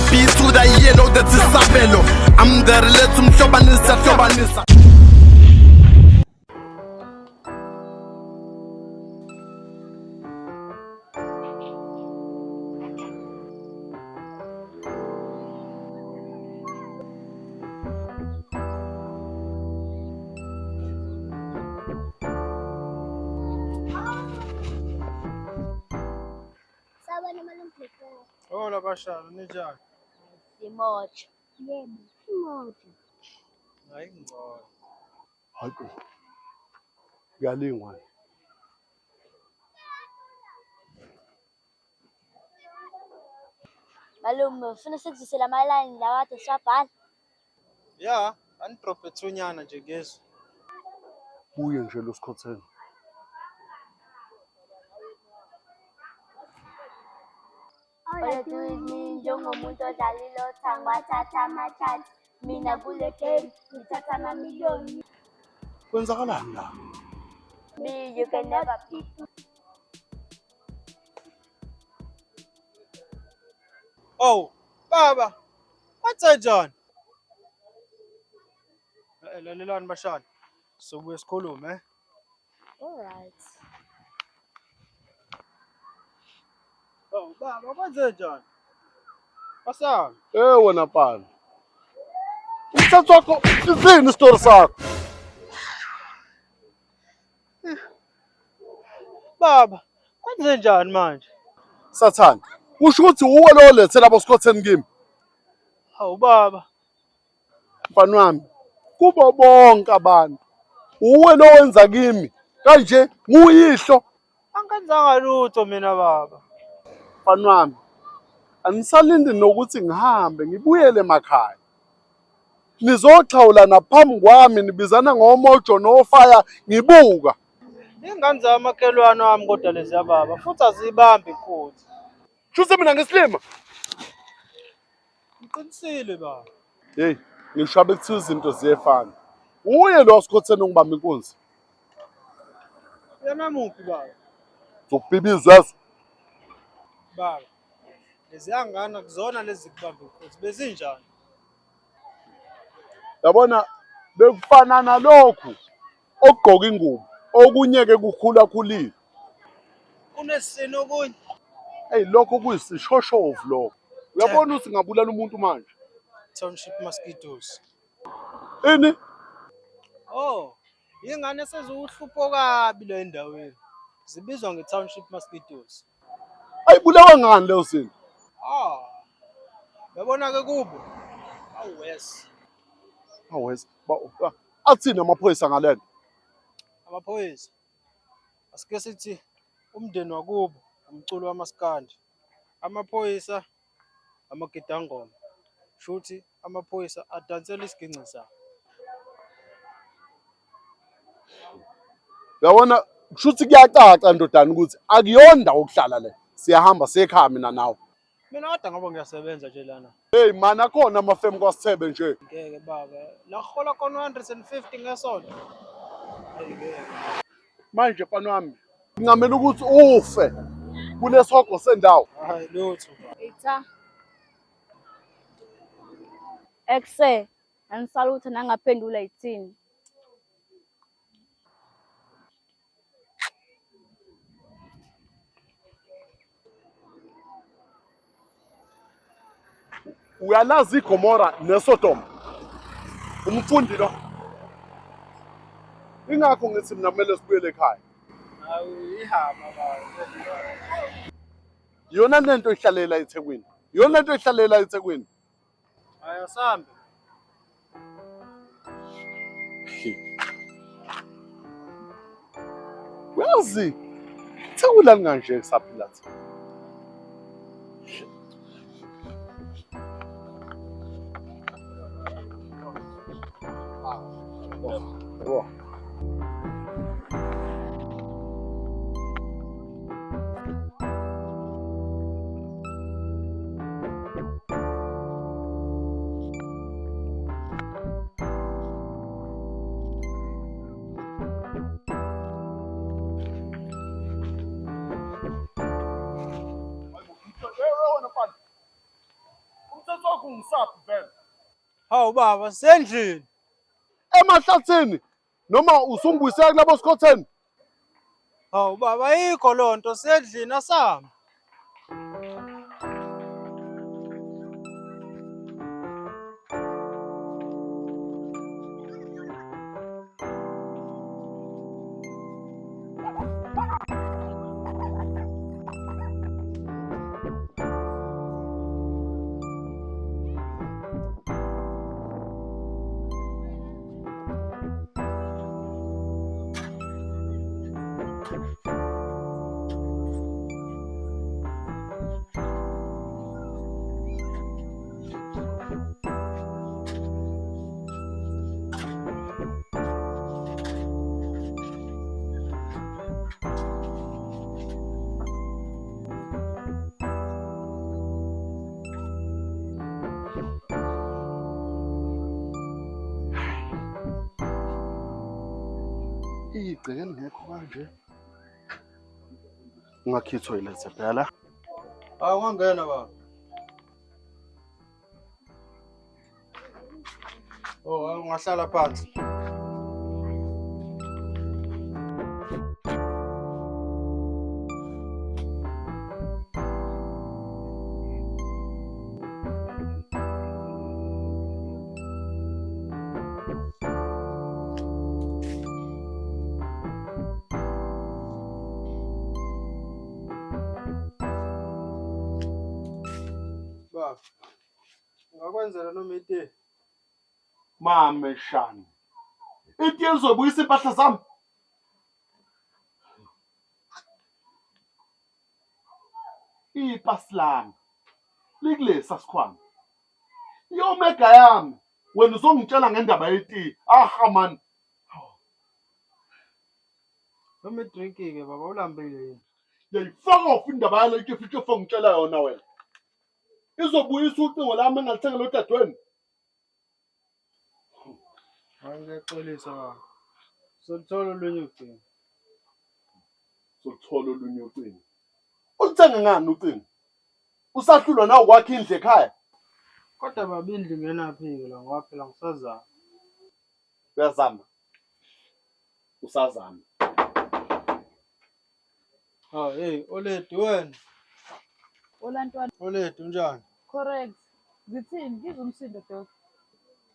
B to the yellow, that's Isabello. I'm there, let's Shobanisa. Hola Bashar, ninjani? Simoja. Yebo, simoja. Hayi ngcono. Hayi. Kuyalingwa. Malume, ufuna sikuzisela amalayini lawa kade siwabhala? Ya, anidrophe thunyana nje ngezwe. Buye nje lo sikhotheni. Oyedwini njengomuntu odlalile othango wathatha amathathu. Mina kule game ngithatha amamiliyoni. Kwenzakalani la? Me, you can never beat me. Oh, baba. What's that John? Lalelani Bashar. Sobuye sikhulume, Alright. Oh, baba, what's that John? Bashar. Wena pana. Umthatha wakho izini isitori sakho. Baba, kwenze njani manje? Sathana. Kusho ukuthi uwe lo lethela abo sikhotheni kimi. Hawu baba. Mfana wami. Kubo bonke abantu. Uwe lo wenza kimi. Kanje nguyihlo. Angenzanga lutho mina baba. Mfana wami. Anisalindi nokuthi ngihambe ngibuyele emakhaya. Nizoxhawula naphambi kwami nibizana ngomojo nofaya ngibuka. Ingane zamakhelwane wami kodwa lezi baba futhi azibambi futhi. Shuse mina ngesilima. Ngiqinisile baba. Hey, ngishabe kuthiwa izinto ziyefana. Uye lo sikhotheni ungibamba inkunzi. Yena muphi baba? Zokubhibizwa yazo. Baba. Lezi angana kuzona lezi kubambe futhi bezinjani? Yabona bekufana nalokhu okugqoka ingubo okunye ke kukhula khulile. Kunesini okunye. Hey lokho kuyisishoshovu lokho. Uyabona ukuthi ngabulala umuntu manje. Township Mosquitos. Ini? Oh, ingane sezuhlupho kabi lo endaweni. Zibizwa nge-Township Mosquitos. Ayibulawa ngani leyo zinto? Yabona ke kubo. Awes. Awes. Athini amaphoyisa ngalento? Amaphoyisa. Asike sithi umndeni wakubo umculo wamaskandi. Amaphoyisa amagidangoma. Shuthi amaphoyisa adansela isiginci sawo. Yabona kushuthi kuyacaca ndodana ukuthi akuyonda ukuhlala le. Siyahamba sekhaya mina nawe. Mina kodwa ngoba ngiyasebenza nje lana. Hey mana khona amafemu kwaSithebe nje. Ngeke baba. La khola khona 150 ngesonto. Ngeke. Manje mfana wami ngingamela ukuthi ufe kulesogo sendawo. Hayi lutho. Etha. Exe, anisalutha nangaphendula yithini. Uyalazi iGomora neSodom. Umfundi lo. Ingakho ngithi mina kumele sibuyele ekhaya. Hawu ihamba baba. Yona lento ihlalela eThekwini. Yona lento ihlalela eThekwini. Hayi asambe. Uyazi Thekwini kanje kusaphila thi. Oh. wakho ungisaphi vele? Hawu baba sendlini. Emahlathini noma usungibuyisela kulabo sikhotheni? Hawu baba ayikho loo nto sendlini asami. Igceke lingekho kanje. Ungakhipha toilet phela. Hawu ungangena baba. Oh, ungahlala phansi. Baba. Ungakwenzela noma iti. Mame shani. Itiye uzobuyisa impahla zami. Ipasi lami. Likulesa sikhwama. Iyomega yami. Wena uzongitshela ngendaba yetiye. Aha man. Noma idrinki-ke baba ulambile yini? Yayifaka off indaba yalo itiye ufike ngitshela yona wena. Izobuyisa ucingo lami engalithengela udadweni. Hayi ngiyaxolisa baba. Soluthola olunye ucingo. Uzothola olunye ucingo. Ulithenga ngani ucingo? Usahlulwa na ukwakha indlu ekhaya? Kodwa baba indlu ingenaphi-ke la ngoba phela ngisazama. Uyazama. Usazama. Hawu hey Oledi wena. Olantwana. Oledi unjani? Correct. Ngithini? Ngizwe umsindo dog.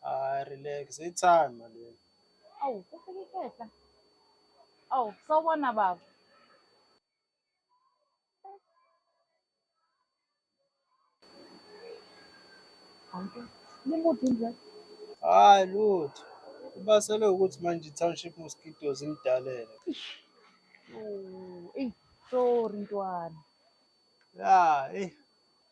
Hayi relax i-time le. Awu, kufika ikhehla. Awu, sawubona baba. Anke, nimuphi nje? Hayi lutho. Kubasele ukuthi manje i-Township Mosquitos ingidalele. Oh, sorry ntwana. Ya,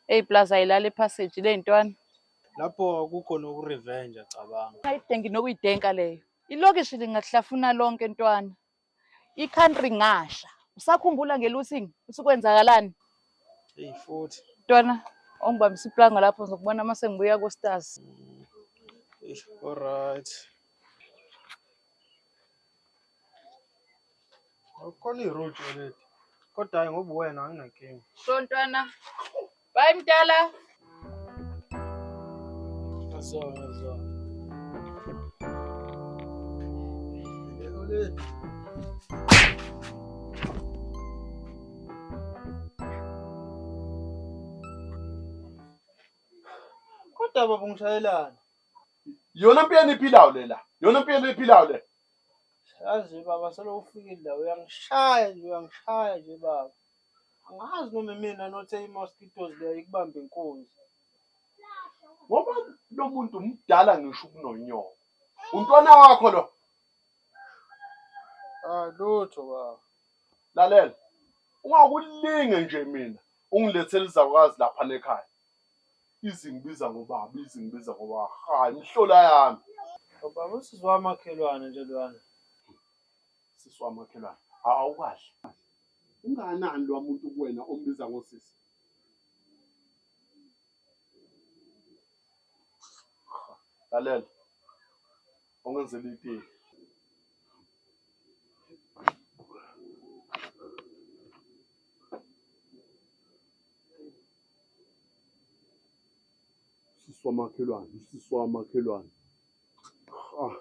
Hey plus ayilala epassage le ntwana. lapho akukho nokurevenge cabanga. Ngayidenge nokuyidenka leyo. Ilokishi lingahlafuna lonke ntwana. I-country ngasha. Usakhumbula ngelusing usukwenzakalani? Hey futhi. Ntwana, ongibambisa iplanga lapho ngizokubona mase ngibuya ko-Stars. Alright. Awukhona iroute Oledi. Kodwa hayi ngoba wena anginankinga. So ntwana. Bye mdala. Ngizwa. Oledi. Kodwa baba ngishayelana. Yona mpiyeni iphilayo lela. Yona mpiyeni iphilayo le. Yazi baba sele ufikile la uyangishaya nje baba. Angazi noma mina nothe i-mosquitoes le ikubambe inkunzi. Ngoba lo muntu mdala ngisho kunonyoko. Untwana wakho lo. Lutho baba. Lalela. Ungakulinge nje mina. Ungilethele izakwazi lapha ekhaya. Izingibiza ngobaba. Hayi imhlola yami. Baba usizwa amakhelwane nje lwana. Sisi wamakhelwane. Awukahle. Unganani lo muntu kuwena ombiza ngosisi? Lalela. Ongenzela itiye. Usisi wamakhelwane, usisi wamakhelwane. Ah.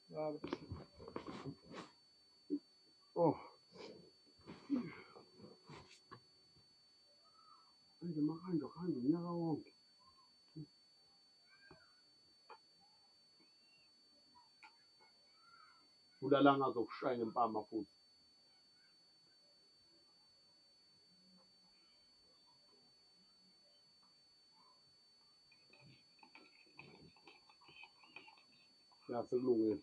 Baba. Oh. Manje makanjwa kanjwa unyaka wonke. Ulalanga azokushaya ngempama futhi. Ya sekulungile.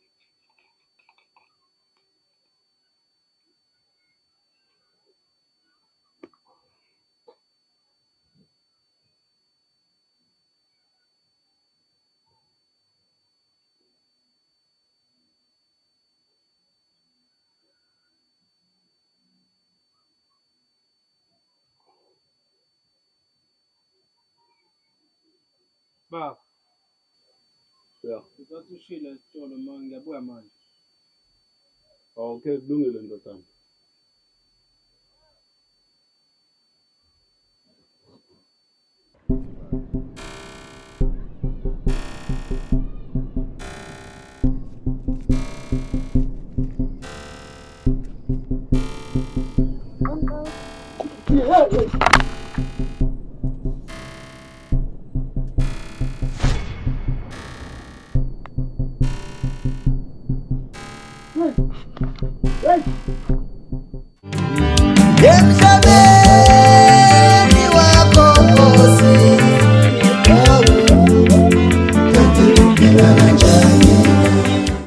Baba. Ya. Ngizathi ushila esitolo manje ngiyabuya manje. Okay, kulungile ndodana. Uncle.